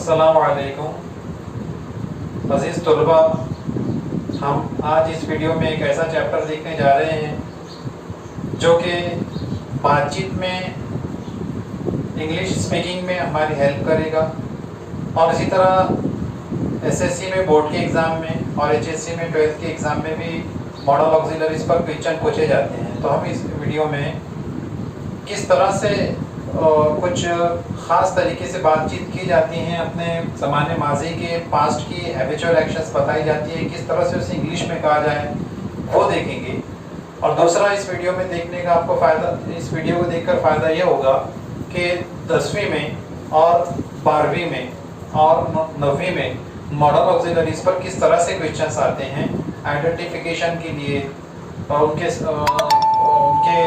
अस्सलाम वालेकुम अज़ीज़ तलबा, हम आज इस वीडियो में एक ऐसा चैप्टर देखने जा रहे हैं जो कि बातचीत में, इंग्लिश स्पीकिंग में हमारी हेल्प करेगा। और इसी तरह एसएससी में, बोर्ड के एग्ज़ाम में और एचएससी में, 12th के एग्ज़ाम में भी मॉडल ऑक्सिलरीज पर क्वेश्चन पूछे जाते हैं। तो हम इस वीडियो में किस तरह से कुछ ख़ास तरीके से बातचीत की जाती हैं, अपने ज़माने माजी के पास्ट की हैबिचुअल एक्शंस बताई जाती है, किस तरह से उसे इंग्लिश में कहा जाए वो देखेंगे। और दूसरा, इस वीडियो में देखने का आपको फ़ायदा, इस वीडियो को देखकर फ़ायदा ये होगा कि 10वीं में और 12वीं में और 9वीं में मॉडल ऑक्सिलरीज पर किस तरह से क्वेश्चंस आते हैं आइडेंटिफिकेशन के लिए, और उनके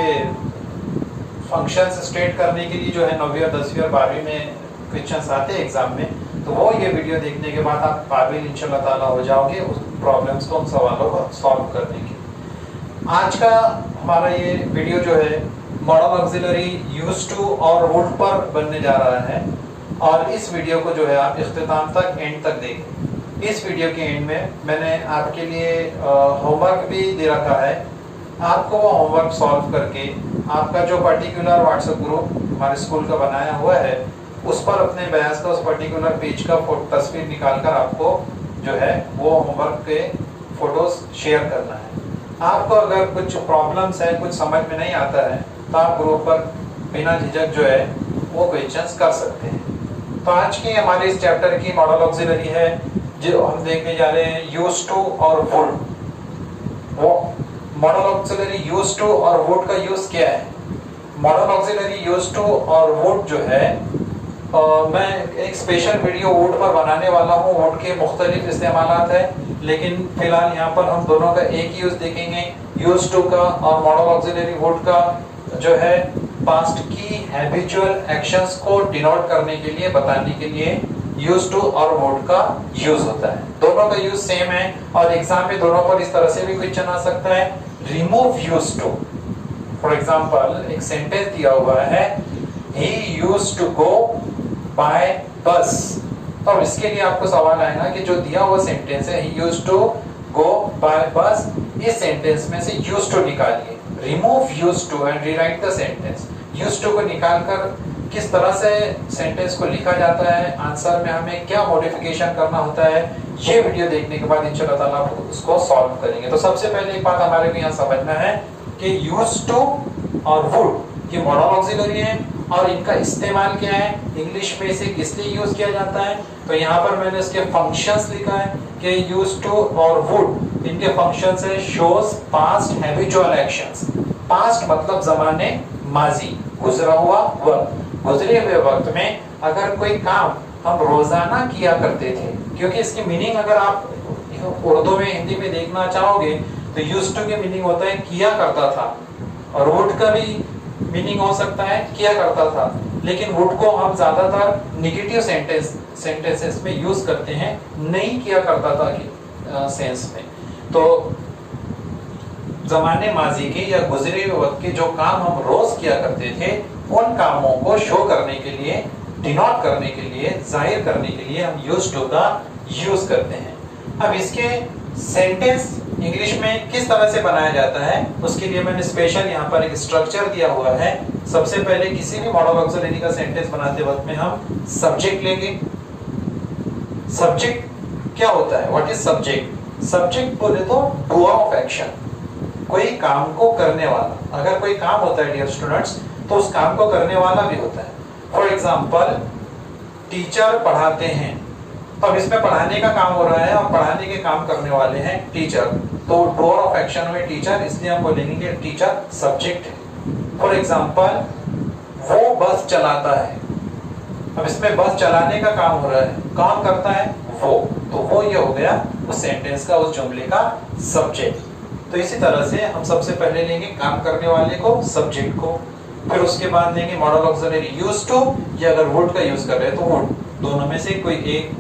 फंक्शंस स्टेट करने के लिए जो है 9वीं और 10वीं और 12वीं में क्वेश्चंस आते हैं एग्जाम में। तो वो ये वीडियो देखने के बाद आप काबिल इंशाल्लाह ताला हो जाओगे उस प्रॉब्लम्स को, उन सवालों को सॉल्व करने के। आज का हमारा ये वीडियो जो है मॉडल ऑक्सिलरी यूज टू और वुड पर बनने जा रहा है। और इस वीडियो को जो है आप इख्तिताम तक, एंड तक देखें। इस वीडियो के एंड में मैंने आपके लिए होमवर्क भी दे रखा है। आपको वो होमवर्क सॉल्व करके आपका जो पर्टिकुलर व्हाट्सएप ग्रुप हमारे स्कूल का बनाया हुआ है उस पर अपने बयास का, उस पर्टिकुलर पेज का तस्वीर निकालकर आपको जो है वो होमवर्क के फोटोज शेयर करना है। आपको अगर कुछ प्रॉब्लम्स है, कुछ समझ में नहीं आता है, तो आप ग्रुप पर बिना झिझक जो है वो क्वेश्चंस कर सकते हैं। तो आज की हमारे इस चैप्टर की मॉडल ऑक्सिलरी है जो हम देखने जा रहे हैं, यूज टू और वुड। वो मॉडल ऑक्सिलरी यूज टू और वुड का यूज क्या है? मॉडल ऑक्सिलरी यूज टू और वुड जो है मैं एक स्पेशल वीडियो वुड पर बनाने वाला हूँ। वुड के मुख्तलिफ इस्तेमालात है, लेकिन फिलहाल यहाँ पर हम दोनों का एक यूज देखेंगे, यूज टू का और मॉडल ऑक्सिलरी वुड का जो है पास्ट की हैबिचुअल एक्शंस को डिनोट करने के लिए, बताने के लिए यूज टू और वुड का यूज होता है। दोनों का यूज सेम है और एग्जाम में दोनों पर इस तरह से भी क्वेश्चन आ सकता है, remove used to. For example एक सेंटेंस दिया हुआ है, he used to go by bus। तो इसके लिए आपको सवाल आएगा कि जो दिया हुआ सेंटेंस है he used to go by bus, इस सेंटेंस में से used to निकालिए, remove used to and rewrite the sentence। used to को निकालकर किस तरह से सेंटेंस को लिखा जाता है, आंसर में हमें क्या मॉडिफिकेशन करना होता है, ये वीडियो देखने के बाद इंशाल्लाह ताला आप उसको सॉल्व करेंगे। तो सबसे पहले एक बात हमारे को यहाँ समझना है कि यूज टू और वुड ये मॉडल ऑक्सिलरी है और इनका इस्तेमाल क्या है, इंग्लिश में इसे किस लिए यूज किया जाता है। तो यहाँ पर मैंने इसके फंक्शंस लिखा है कि यूज टू और वुड, इनके फंक्शंस है shows past habitual actions. Past मतलब जमाने माजी, गुजरा हुआ वक्त। गुजरे हुए वक्त में अगर कोई काम हम रोजाना किया करते थे, क्योंकि इसकी मीनिंग अगर आप उर्दू में, हिंदी में देखना चाहोगे तो यूज्ड टू की मीनिंग होता है किया करता था, और वुड का भी मीनिंग हो सकता है किया करता था। लेकिन वुड को हम ज्यादातर नेगेटिव सेंटेंसेस में यूज करते हैं, नहीं किया करता था कि सेंस में। तो जमाने माजी के या गुजरे हुए वक्त के जो काम हम रोज किया करते थे, उन कामों को शो करने के लिए, डिनोट करने के लिए, जाहिर करने के लिए हम यूज टू का यूज करते हैं। अब इसके सेंटेंस इंग्लिश में किस तरह से बनाया जाता है उसके लिए मैंने स्पेशल यहाँ पर एक स्ट्रक्चर दिया हुआ है। सबसे पहले किसी भी मॉडल ऑक्सिलरी का सेंटेंस बनाते वक्त में हम सब्जेक्ट लेंगे। सब्जेक्ट क्या होता है, व्हाट इज सब्जेक्ट? सब्जेक्ट बोले तो डूअर ऑफ एक्शन, कोई काम को करने वाला। अगर कोई काम होता है डियर स्टूडेंट्स, तो उस काम को करने वाला भी होता है। फॉर एग्जाम्पल टीचर पढ़ाते हैं, तो अब इसमें पढ़ाने का काम हो रहा है और पढ़ाने के काम करने वाले हैं टीचर, तो डूअर ऑफ एक्शन में टीचर, इसलिए हम बोलेंगे कि टीचर सब्जेक्ट है। फॉर एग्जाम्पल वो बस चलाता है, अब इसमें बस चलाने का काम हो रहा है, कौन करता है? वो। तो वो ये हो गया उस सेंटेंस का, उस जुमले का सब्जेक्ट। तो इसी तरह से हम सबसे पहले लेंगे काम करने वाले को, सब्जेक्ट को, फिर उसके बाद लेंगे मॉडल ऑक्सिलरी यूज टू, या अगर वुड का यूज कर रहे हैं तो वुड, दोनों में से कोई एक।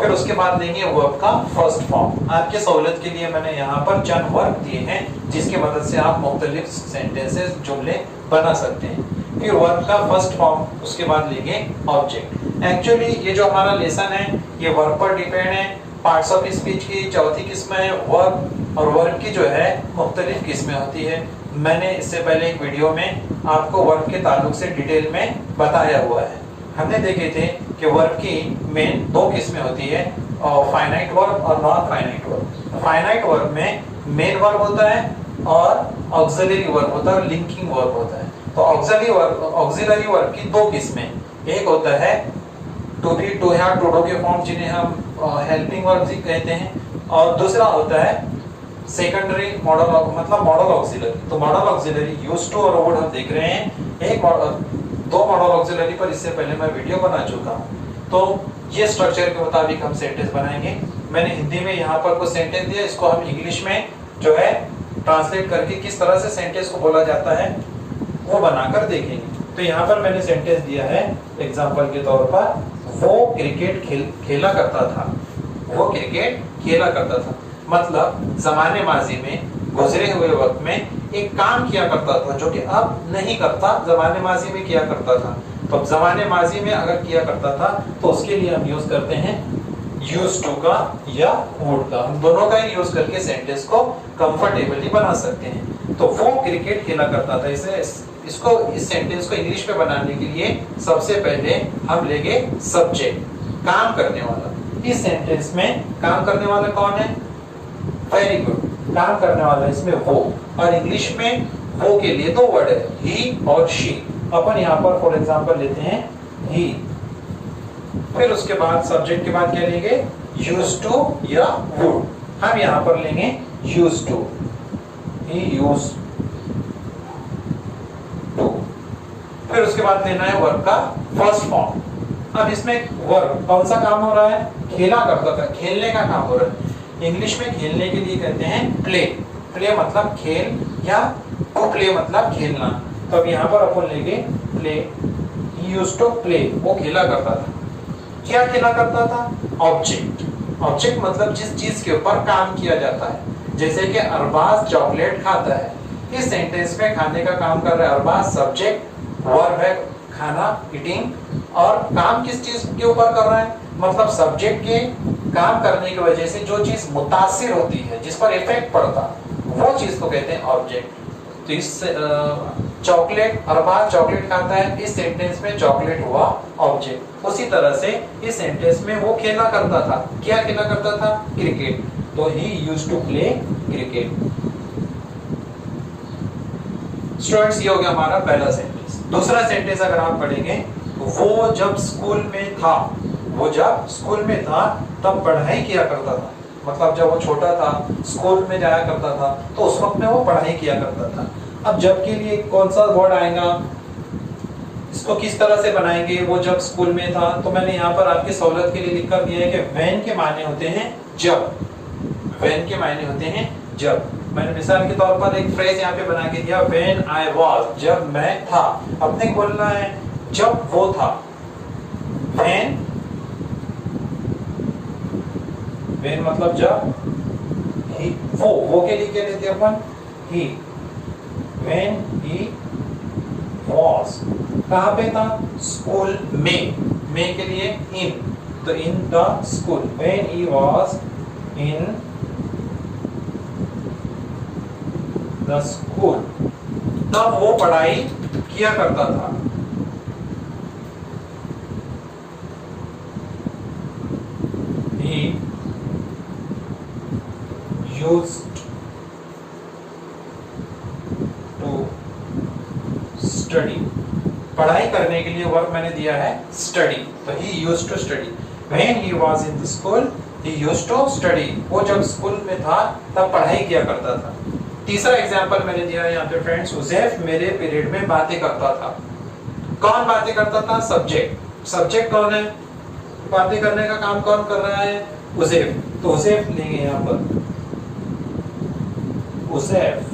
फिर उसके बाद लेंगे वर्ब का फर्स्ट फॉर्म। आपके सहूलियत के लिए मैंने यहाँ पर चंद वर्ब दिए हैं जिसकी मदद से आप मुख्तलिफ सेंटेंसेस, जुमले बना सकते हैं। फिर वर्ब का फर्स्ट फॉर्म, उसके बाद लेंगे ऑब्जेक्ट। एक्चुअली ये जो हमारा लेसन है ये वर्ब पर डिपेंड है। पार्ट्स ऑफ स्पीच की चौथी किस्म है वर्ब, और वर्ब की जो है मुख्तलिफ किस्में होती है। मैंने इससे पहले एक वीडियो में आपको वर्ब के ताल्लुक से डिटेल में बताया हुआ है। हमने देखे थे कि वर्ब की मेन दो किस्में होती है, फाइनाइट वर्ब और non finite verb. Finite verb में मेन वर्ब होता है और ऑक्सिलरी वर्ब होता है और लिंकिंग वर्ब होता है। तो ऑक्सिलरी वर्ब की दो किस्में, एक होता है to be, to have, to do के फॉर्म जिन्हें हम हेल्पिंग वर्ब भी कहते हैं, और दूसरा होता है सेकेंडरी मॉडल, मतलब मॉडल ऑक्सिलरी। तो मॉडल ऑक्सिलरी यूज्ड टू और वुड हम देख रहे हैं। एक दो मॉडल ऑक्सिलरी पर इससे पहले मैं वीडियो बना चुका हूं। तो ये स्ट्रक्चर के मुताबिक हम सेंटेंस बनाएंगे। मैंने हिंदी में यहाँ पर कुछ सेंटेंस दिया, इसको हम इंग्लिश में जो है ट्रांसलेट करके किस तरह से सेंटेंस को बोला जाता है वो बनाकर देखेंगे। तो यहाँ पर मैंने सेंटेंस दिया है एग्जांपल के तौर पर, वो क्रिकेट खेला करता था। वो क्रिकेट खेला करता था मतलब ज़माने माजी में, गुजरे हुए वक्त में एक काम किया करता था जो कि अब नहीं करता, ज़माने माजी में किया करता था। तो अब ज़माने माजी में अगर किया करता था तो उसके लिए हम यूज करते हैं यूज्ड टू का या वुड का। हम दोनों का ही यूज करके सेंटेंस को कंफर्टेबली बना सकते हैं। तो वो क्रिकेट खेला करता था, इस सेंटेंस को इंग्लिश में बनाने के लिए सबसे पहले हम लेंगे सब्जेक्ट, काम करने वाला। इस सेंटेंस में काम करने वाला कौन है? वेरी गुड, काम करने वाला इसमें वो। और इंग्लिश में वो के लिए दो वर्ड है, ही और शी। अपन यहाँ पर फॉर एग्जांपल लेते हैं ही। फिर उसके बाद सब्जेक्ट के बाद क्या लेंगे? यूज्ड टू या वुड। हम यहाँ पर लेंगे used to, he used to. फिर उसके बाद लेना है वर्ब का फर्स्ट फॉर्म। अब इसमें वर्ब कौन सा काम हो रहा है? खेला करता था, खेलने का काम हो रहा है। इंग्लिश में खेलने के लिए कहते हैं प्ले। प्ले मतलब खेल, या टू प्ले मतलब खेलना। तो अब यहाँ पर अपन लेंगे play, he used to play, वो खेला करता था। क्या खेला करता था? ऑब्जेक्ट। ऑब्जेक्ट मतलब जिस चीज के ऊपर काम किया जाता है। जैसे कि अरबाज चॉकलेट खाता है। इस सेंटेंस में खाने का काम कर रहा है अरबाज, सब्जेक्ट, वर्ब है खाना, ईटिंग, और काम किस चीज के ऊपर कर रहा है? मतलब सब्जेक्ट के काम करने की वजह से जो चीज मुतासिर होती है, जिस पर इफेक्ट पड़ता, वो चीज को कहते हैं ऑब्जेक्ट। तो इस चॉकलेट, अरबाज चॉकलेट खाता है, इस सेंटेंस में चॉकलेट हुआ ऑब्जेक्ट। उसी तरह से इस सेंटेंस में वो खेला करता था। क्या खेला करता था? क्रिकेट। तो he used to play cricket. Students, ये हो गया हमारा पहला सेंटेंस। दूसरा सेंटेंस अगर आप पढ़ेंगे, वो जब स्कूल में था, वो जब स्कूल में था तब पढ़ाई किया करता था। मतलब जब वो छोटा था, स्कूल में जाया करता था, तो उस वक्त में वो पढ़ाई किया करता था। अब जब के लिए कौन सा वर्ड आएगा, इसको किस तरह से बनाएंगे? वो जब स्कूल में था, तो मैंने यहाँ पर आपकी सहूलत के लिए लिख कर दिया है कि व्हेन के मायने होते हैं जब। व्हेन के मायने होते हैं जब। मैंने मिसाल के तौर पर एक फ्रेज यहाँ पे बना के दिया, व्हेन आई वाज, जब मैं था। अपने बोलना है जब वो था। व्हेन, व्हेन मतलब जब, ही, वो के लिए क्या लेते हैं अपन? ही। व्हेन ही वाज, कहाँ पे था? स्कूल में। में के लिए इन, तो in the school. When he was in the school, तब वो पढ़ाई किया करता था। He used to study। पढ़ाई करने के लिए वर्ब मैंने दिया है स्टडी। तो he used to study। When he was in the school, he used to study। वो जब स्कूल में था तब पढ़ाई किया करता था। तीसरा एग्जाम्पल मैंने दिया है यहाँ पे फ्रेंड्स, हुज़ैफ मेरे पीरियड में बातें करता था। कौन बातें करता था? सब्जेक्ट। सब्जेक्ट कौन है? बातें करने का काम कौन कर रहा है? हुज़ैफ। तो हुज़ैफ लेंगे यहाँ पर, हुज़ैफ।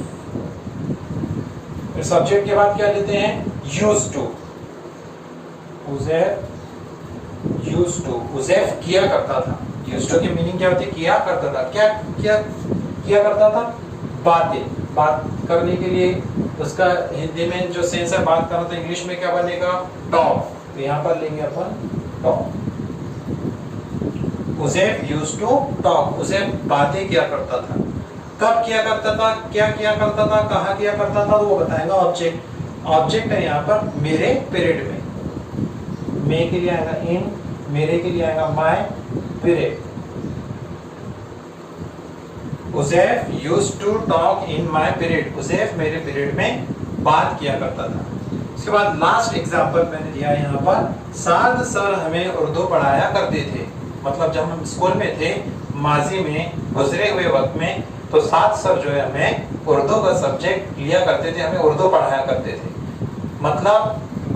फिर सब्जेक्ट के बाद क्या लेते हैं? Used to. Huzaif used to, Huzaif किया करता था। यूज्ड टू की मीनिंग क्या होती है? किया करता था। क्या किया करता था? बातें। बात करने के लिए, उसका हिंदी में जो सेंस है बात करना, तो इंग्लिश में क्या बनेगा? टॉक। तो यहाँ पर लेंगे अपन टॉक। उज़ैफ यूज्ड टू टॉक, उज़ैफ बातें किया करता था। कब किया करता था, क्या किया करता था, कहाँ किया करता था, तो वो बताएगा ऑब्जेक्ट। ऑब्जेक्ट है यहाँ पर मेरे पीरियड में, मे के लिए आएगा इन, मेरे के लिए आएगा my period. Uzaif used to talk in my period, Uzaif मेरे पीरियड में बात किया करता था। उसके बाद लास्ट एग्जांपल मैंने दिया यहाँ पर, साद सर हमें उर्दू पढ़ाया करते थे। मतलब जब हम स्कूल में थे, माजी में, गुजरे हुए वक्त में, तो साद सर जो है हमें उर्दू का सब्जेक्ट लिया करते थे, हमें उर्दू पढ़ाया करते थे। मतलब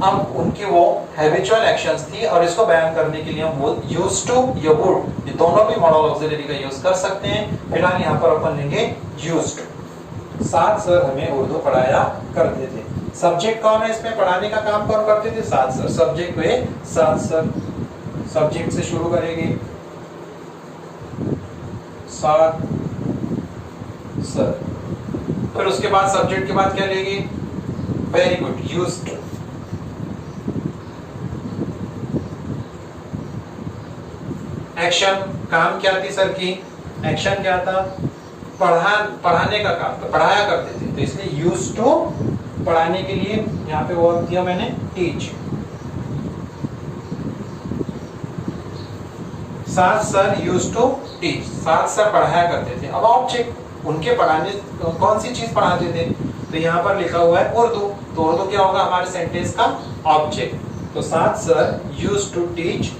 अब उनकी वो हैबिचुअल एक्शंस थी, और इसको बयान करने के लिए हम वो यूज्ड टू या वुड, ये दोनों भी मॉडल ऑक्सिलरी का यूज कर सकते हैं। फिलहाल यहाँ पर अपन लेंगे यूज्ड टू। साद सर हमें उर्दू पढ़ाया करते थे। सब्जेक्ट कौन है इसमें, पढ़ाने का काम कौन करते थे? साद सर। सब्जेक्ट हुए साद सर। सब्जेक्ट से शुरू करेंगे, साद सर। फिर उसके बाद सब्जेक्ट के बाद क्या लेंगे? Very good, used to. Action, काम क्या थी सर की? एक्शन क्या था? पढ़ाने का काम, तो पढ़ाया करते थे, तो इसलिए यूज्ड टू पढ़ाने के लिए यहाँ पे वर्ब दिया मैंने teach. Saad sir used to teach, Saad sir पढ़ाया करते थे। अब ऑब्जेक्ट, उनके पढ़ाने कौन सी चीज पढ़ाते थे? तो यहाँ पर लिखा हुआ है उर्दू, तो उर्दू क्या होगा हमारे सेंटेंस का? ऑब्जेक्ट। तो Saad sir used to teach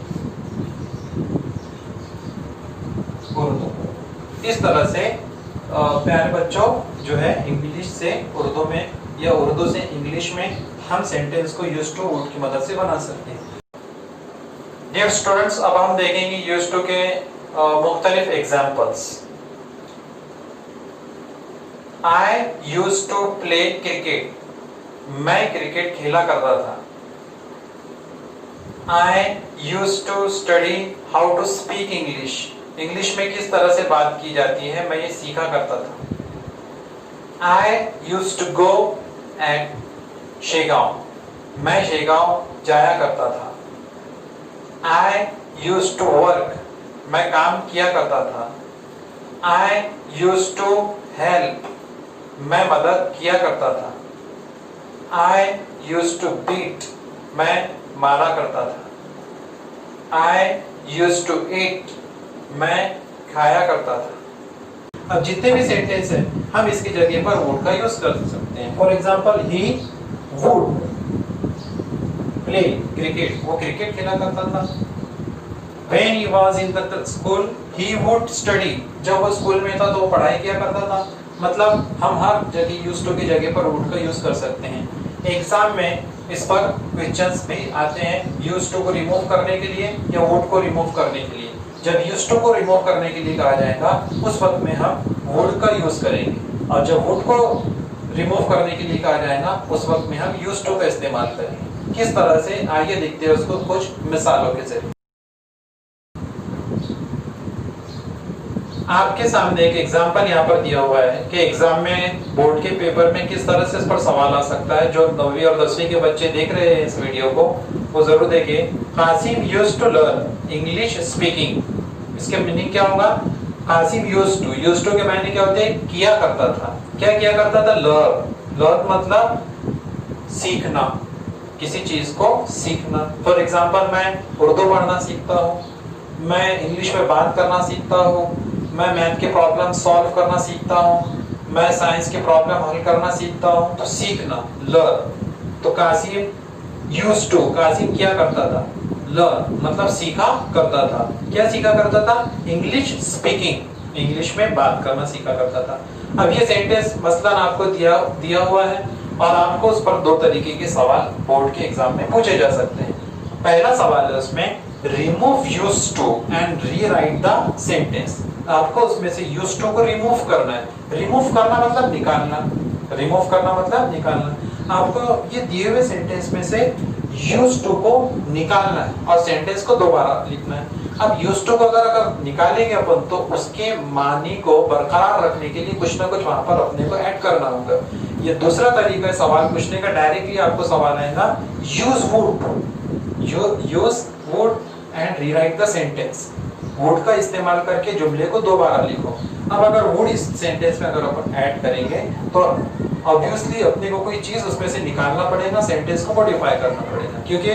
Urdu. इस तरह से प्यारे बच्चों जो है इंग्लिश से उर्दू में या उर्दू से इंग्लिश में हम सेंटेंस को यूज्ड टू वुड की मदद से बना सकते हैं। डियर स्टूडेंट्स, अब हम देखेंगे यूज्ड टू के मुख्तलिफ examples. I used to play cricket, मैं क्रिकेट खेला करता था। I used to study how to speak English, English में किस तरह से बात की जाती है मैं ये सीखा करता था। I used to go at Shegaon, मैं शेगांव जाया करता था। आई यूज्ड टू वर्क, मैं काम किया करता था। आई यूज्ड टू हेल्प, मैं मदद किया करता था। आई यूज्ड टू बीट, मैं मारा करता था। आई यूज्ड टू ईट, मैं खाया करता था। अब जितने भी सेंटेंस है हम इसकी जगह पर वुड का यूज कर सकते हैं। For example, he would play cricket, वो क्रिकेट खेला करता था। When he was in the school, he would study, जब वो स्कूल में था तो वो पढ़ाई किया करता था। मतलब हम हर जगह यूज्ड टू की जगह पर वुड का यूज कर सकते हैं। एग्जाम में इस पर क्वेश्चंस भी आते हैं यूज्ड टू को रिमूव करने के लिए या वुड को रिमूव करने के लिए। जब यूज्ड टू को रिमूव करने के लिए कहा जाएगा उस वक्त में हम वुड का यूज करेंगे, और जब वुड को रिमूव करने के लिए कहा जाएगा उस वक्त में हम यूज्ड टू का इस्तेमाल करेंगे। किस तरह से, आइए देखते हैं उसको कुछ मिसालों के जरिए। आपके सामने एक एग्जांपल यहाँ पर दिया हुआ है कि एग्जाम में बोर्ड के पेपर में किस तरह से इस पर सवाल आ सकता है। जो 9वीं और 10वीं के बच्चे देख रहे हैं इस वीडियो को वो जरूर देखें। Qasim used to learn English speaking, इसके मीनिंग क्या होगा? कासिम यूज्ड टू के मायने क्या होते हैं? किया करता था। क्या किया करता था? लर्न मतलब सीखना, किसी चीज को सीखना। फॉर एग्जाम्पल, मैं उर्दू पढ़ना सीखता हूँ, मैं इंग्लिश में बात करना सीखता हूँ, मैं मैथ के प्रॉब्लम सॉल्व करना सीखता हूँ, मैं साइंस के प्रॉब्लम हल करना सीखता हूँ। तो सीखना, लर्न। तो कासिम यूज्ड टू, कासिम क्या करता था? लर्न मतलब सीखा करता था। क्या सीखा करता था? इंग्लिश स्पीकिंग, इंग्लिश में बात करना सीखा करता था। अब ये सेंटेंस मसलन आपको दिया हुआ है और आपको उस पर दो तरीके के सवाल बोर्ड के एग्जाम में पूछे जा सकते हैं। पहला सवाल है उसमें remove used to and rewrite the sentence. आपको उसमें से यूज्ड टू को रिमूव करना है। रिमूव करना मतलब निकालना, रिमूव करना मतलब निकालना। आपको ये दिए हुए सेंटेंस में से यूज्ड टू को निकालना है और सेंटेंस को दोबारा लिखना है। अब यूज्ड टू को अगर निकालेंगे अपन तो उसके मानी को बरकरार रखने के लिए कुछ ना कुछ वहां पर अपने को ऐड करना होगा। ये दूसरा तरीका है सवाल पूछने का, डायरेक्टली आपको सवाल आएगा use would and rewrite the sentence. Would का इस्तेमाल करके जुमले को दोबारा लिखो। अब अगर वुड इस सेंटेंस में अगर अपन ऐड करेंगे तो ऑब्वियसली अपने को कोई चीज उसमें से निकालना पड़ेगा, सेंटेंस को मॉडिफाई करना पड़ेगा, क्योंकि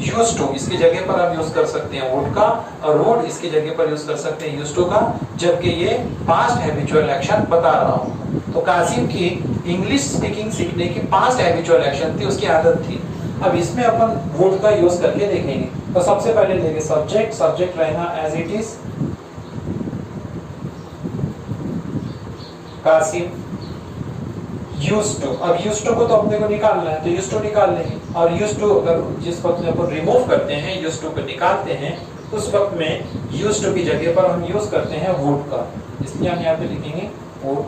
यूज टू इसकी जगह पर आप यूज कर सकते हैं वुड का, और वुड इसकी जगह पर यूज कर सकते हैं यूज टू का, जबकि ये पास्ट हैबिचुअल एक्शन बता रहा हूं। तो कासिम की इंग्लिश स्पीकिंग सीखने की पास्ट हैबिचुअल एक्शन थी, उसकी आदत थी। अब इसमें अपन वुड का यूज करके देखेंगे। तो सबसे पहले लेंगे सब्जेक्ट, सब्जेक्ट रहना as it is Qasim used to. अब यूज्ड टू को तो अपने को निकालना है, तो यूज्ड टू निकाल लेंगे। और यूज्ड टू अगर जिस वक्त में अपन रिमूव करते हैं, यूज्ड टू को निकालते हैं, उस वक्त में यूज्ड टू की जगह पर हम यूज करते हैं वुड का, इसलिए हम यहाँ पे लिखेंगे वुड,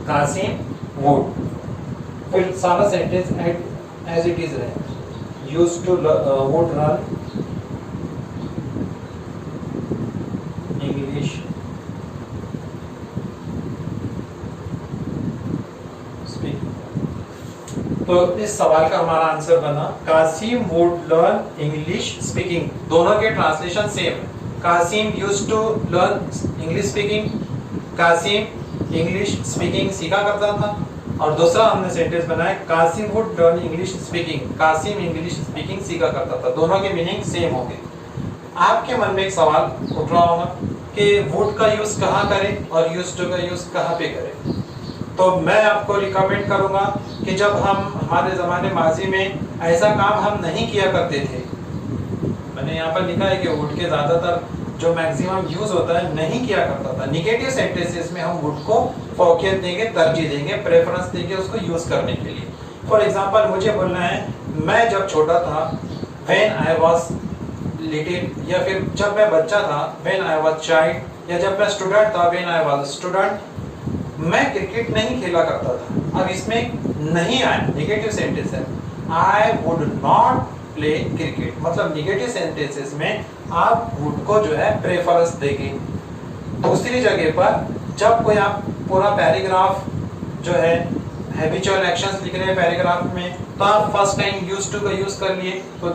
कासिम वुड। फिर सारा सेंटेंस एज इट इज रहे, used to would run English तो इस सवाल का हमारा आंसर बना Qasim would learn English speaking. दोनों के ट्रांसलेशन सेम है। Qasim used to learn English speaking, Qasim English speaking सीखा करता था। और दूसरा हमने सेंटेंस बनाया Qasim would learn English speaking, Qasim English speaking सीखा करता था। दोनों के मीनिंग सेम हो गए। आपके मन में एक सवाल उठ रहा होगा कि वुड का यूज कहाँ करें और यूज्ड टू का यूज कहाँ पे करें। तो मैं आपको रिकमेंड करूंगा कि जब हम हमारे ज़माने माजी में ऐसा काम हम नहीं किया करते थे, मैंने यहाँ पर लिखा है कि वुड के ज़्यादातर जो मैक्सिमम यूज होता है नहीं किया करता था। निगेटिव सेंटेंसेस में हम वुड को फोकियत देंगे, तरजीह देंगे, प्रेफरेंस देंगे उसको यूज करने के लिए। फॉर एग्जाम्पल मुझे बोलना है मैं जब छोटा था, व्हेन आई वाज लिटिल, या फिर जब मैं बच्चा था व्हेन आई वाज चाइल्ड, या जब मैं स्टूडेंट था व्हेन आई वाज स्टूडेंट, मैं क्रिकेट नहीं खेला करता था। अब इसमें नहीं आया, नेगेटिव सेंटेंस है, I would not play cricket, मतलब नेगेटिव सेंटेंसेस में आप वुड को जो है प्रेफरेंस देंगे। दूसरी जगह पर जब कोई आप पूरा पैराग्राफ जो है हैबिचुअल एक्शंस लिख रहे हैं पैराग्राफ में, तो आप फर्स्ट टाइम यूज्ड टू का यूज कर लिए, तो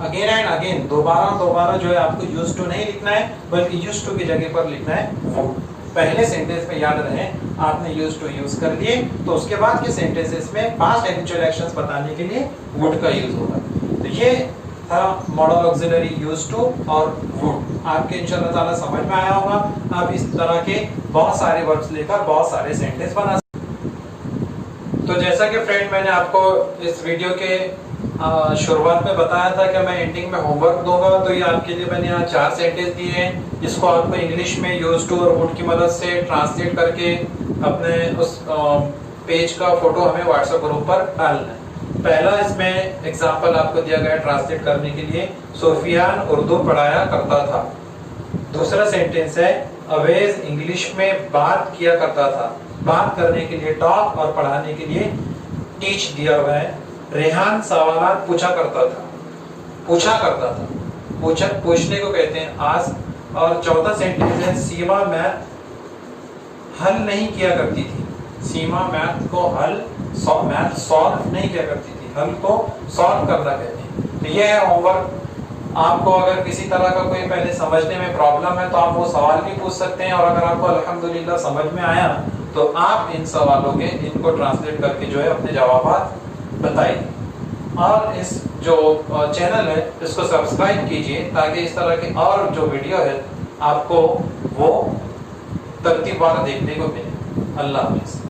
अगेन एंड अगेन दोबारा जो है आपको यूज्ड टू नहीं लिखना है, बल्कि यूज्ड टू की जगह पर लिखना है वुड। पहले सेंटेंस में याद रहे आपने यूज्ड टू यूज कर लिए, तो उसके बाद के सेंटेंसेस में पास्ट हैबिचुअल एक्शंस बताने के लिए वुड का यूज होगा। तो ये था मॉडल ऑक्सिलरी यूज्ड टू और वुड। आपके इंशाल्लाह ताला समझ में आया होगा। आप इस तरह के बहुत सारे वर्ब्स लेकर बहुत सारे सेंटेंस बना सकते। तो जैसा कि फ्रेंड मैंने आपको इस वीडियो के शुरुआत में बताया था कि मैं एंडिंग में होमवर्क दूंगा, तो ये आपके लिए मैंने यहाँ 4 सेंटेंस दिए हैं, जिसको आपको इंग्लिश में यूज्ड टू और वुड की मदद से ट्रांसलेट करके अपने उस पेज का फोटो हमें व्हाट्सएप ग्रुप पर डालना है। पहला इसमें एग्जांपल आपको दिया गया ट्रांसलेट करने के लिए, सुफियान उर्दू पढ़ाया करता था। दूसरा सेंटेंस है अवेज इंग्लिश में बात किया करता था। बात करने के लिए टॉक और पढ़ाने के लिए टीच दिया हुआ है। रेहान सवालात पूछा करता था। पूछने को कहते हैं आस्क। और चौथा सेंटेंस है सीमा मैथ हल नहीं किया करती थी। सीमा मैथ सॉल्व नहीं किया करती थी, हल को सॉल्व करना कहते हैं। तो ये है होमवर्क। आपको अगर किसी तरह का कोई पहले समझने में प्रॉब्लम है तो आप वो सवाल भी पूछ सकते हैं, और अगर आपको अल्हम्दुलिल्लाह समझ में आया तो आप इन सवालों के इनको ट्रांसलेट करके जो है अपने जवाब बताइए। और इस जो चैनल है इसको सब्सक्राइब कीजिए, ताकि इस तरह के और जो वीडियो है आपको वो तरतीबवार देखने को मिले। अल्लाह हाफिज़।